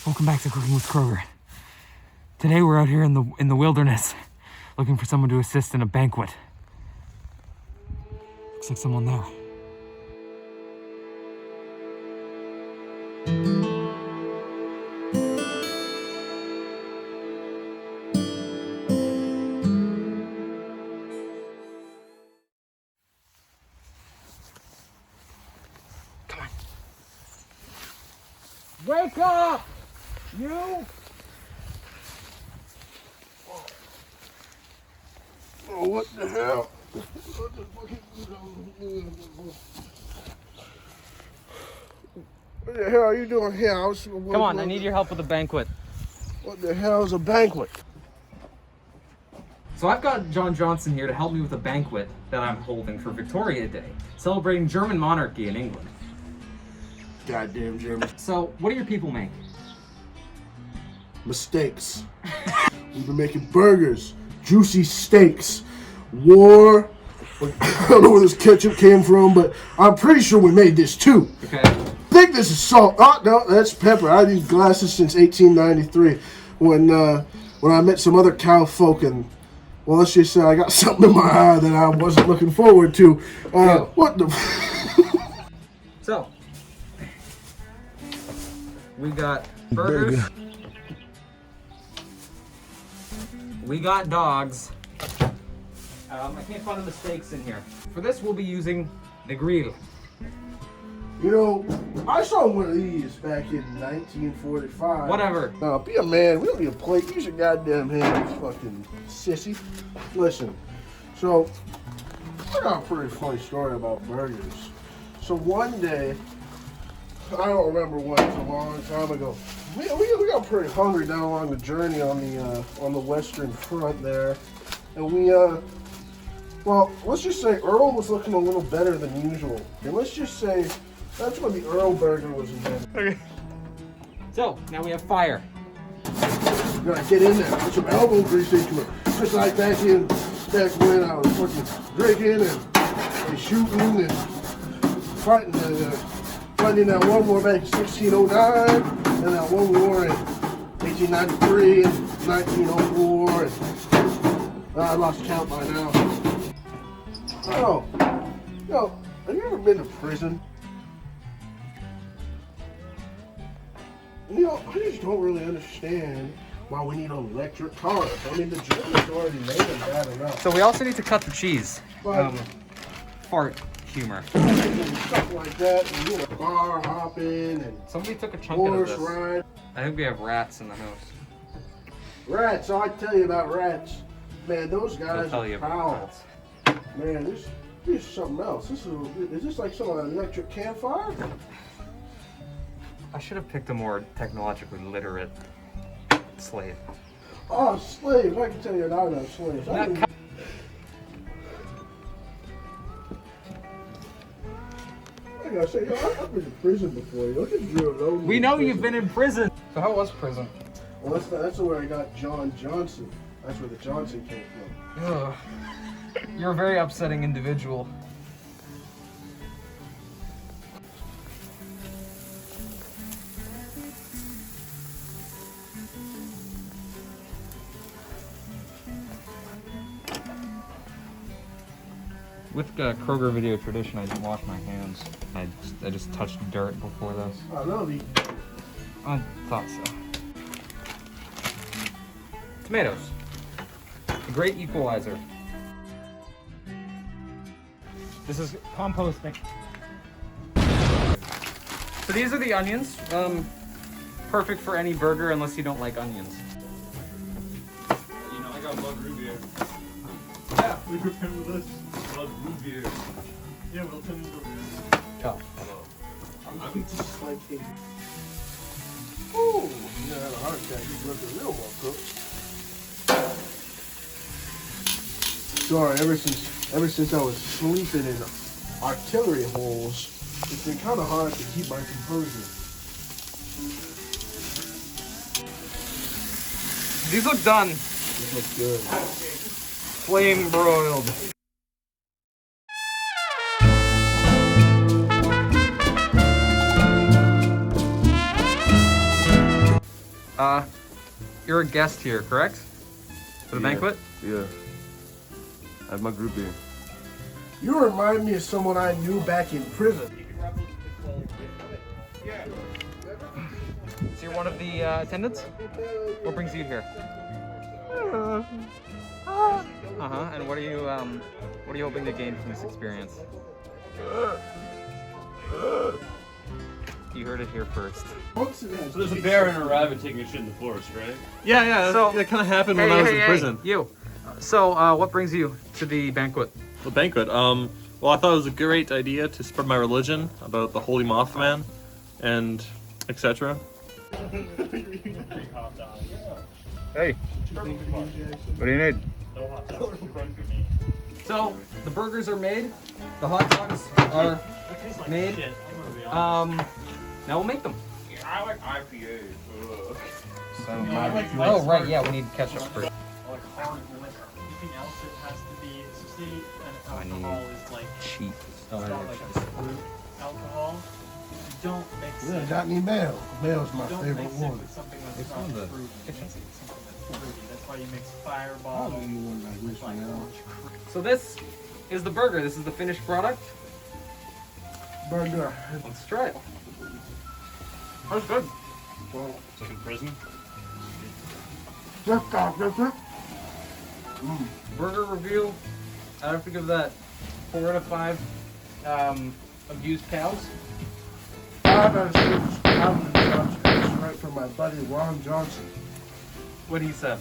Welcome back to Cooking with Kroger. Today we're out here in the wilderness looking for someone to assist in a banquet. Looks like someone there. Come on. Wake up! You! Oh, what the hell? What the hell are you doing here? Come on, I need your help with the banquet. What the hell is a banquet? So I've got John Johnson here to help me with a banquet that I'm holding for Victoria Day, celebrating German monarchy in England. Goddamn German. So, what do your people make? Mistakes. We've been making burgers, juicy steaks, war. I don't know where this ketchup came from, but I'm pretty sure we made this too. Okay. I think this is salt. Oh, no, that's pepper. I had these glasses since 1893 when I met some other cow folk and, well, let's just say I got something in my eye that I wasn't looking forward to. What the... So, we got burgers. We got dogs. I can't find the mistakes in here. For this, we'll be using the grill. You know, I saw one of these back in 1945. Whatever. Be a man. We don't need a plate. Use your goddamn hands, fucking sissy. Listen, so I got a pretty funny story about burgers. So one day, I don't remember what, it was a long time ago. We got pretty hungry down along the journey on the Western Front there, and we well, let's just say Earl was looking a little better than usual, and let's just say that's when the Earl burger was invented. Okay. So now we have fire. You gotta get in there, put some elbow grease into it, just like back when I was fucking drinking and shooting and fighting that one war back in 1609 and that one war in 1893 and 1904 and I lost count by now. Oh, yo, have you ever been to prison? You know, I just don't really understand why we need electric cars. I mean, the Germans already made them bad enough. So we also need to cut the cheese. Fart humor. Stuff like that, and you know, bar hopping and Somebody took a chunk out of horse this. ride. I think we have rats in the house. Rats, I tell you about rats. Man, those They'll guys tell are you about prowl. rats. Man, this is something else. Is this like some electric campfire? I should have picked a more technologically literate slave. Oh, slaves! I can tell you about those slaves. I gotta say, I've been in prison before. Look at Drew alone. We know you've been in prison. So how was prison? Well, that's where I got John Johnson. That's where the Johnson came from. Ugh. You're a very upsetting individual. With Kroger video tradition, I didn't wash my hands. I just touched dirt before this. I love you. I thought so. Tomatoes. The great equalizer. This is composting. So these are the onions. Perfect for any burger unless you don't like onions. You know, I got blood root beer. Yeah, we remember this. Blood root beer. Yeah, we'll turn into beer. Oh. I'm just like a... Ooh, you know, had a heart attack. You looked real well cooked. Sorry, ever since I was sleeping in artillery holes, it's been kind of hard to keep my composure. These look done. This looks good. Flame broiled. You're a guest here, correct? For the banquet? Yeah. I have my group here. You remind me of someone I knew back in prison. So you're one of the attendants? What brings you here? And what are you hoping to gain from this experience? You heard it here first. So there's a bear and a rabbit taking a shit in the forest, right? Yeah. So- that kind of happened when I was in prison. You. So, what brings you to the banquet? The banquet. Well, I thought it was a great idea to spread my religion about the Holy Mothman, and etc. Hey. What do you need? So, the burgers are made. The hot dogs are made. Now we'll make them. I like IPAs. Oh, right, yeah, we need ketchup first. Like hard liquor. Anything else that has to be, so say an alcohol is like, Cheap. it's not like a fruit alcohol. You don't mix Yeah, it. got any mail? Mail's my You don't favorite mix it one. with something that's not fruity. You mix it with something that's fruity. That's why you mix Fireball. Oh, you want like this Like now? orange cream. So this is the burger. This is the finished product. Burger. Let's try it. That's good. Well, It's like in prison. just stop, just it. Burger review. I have to give that 4 out of 5 abused cows. 5 out of 6 Calvin Johnson. That's right from my buddy Ron Johnson. What he said.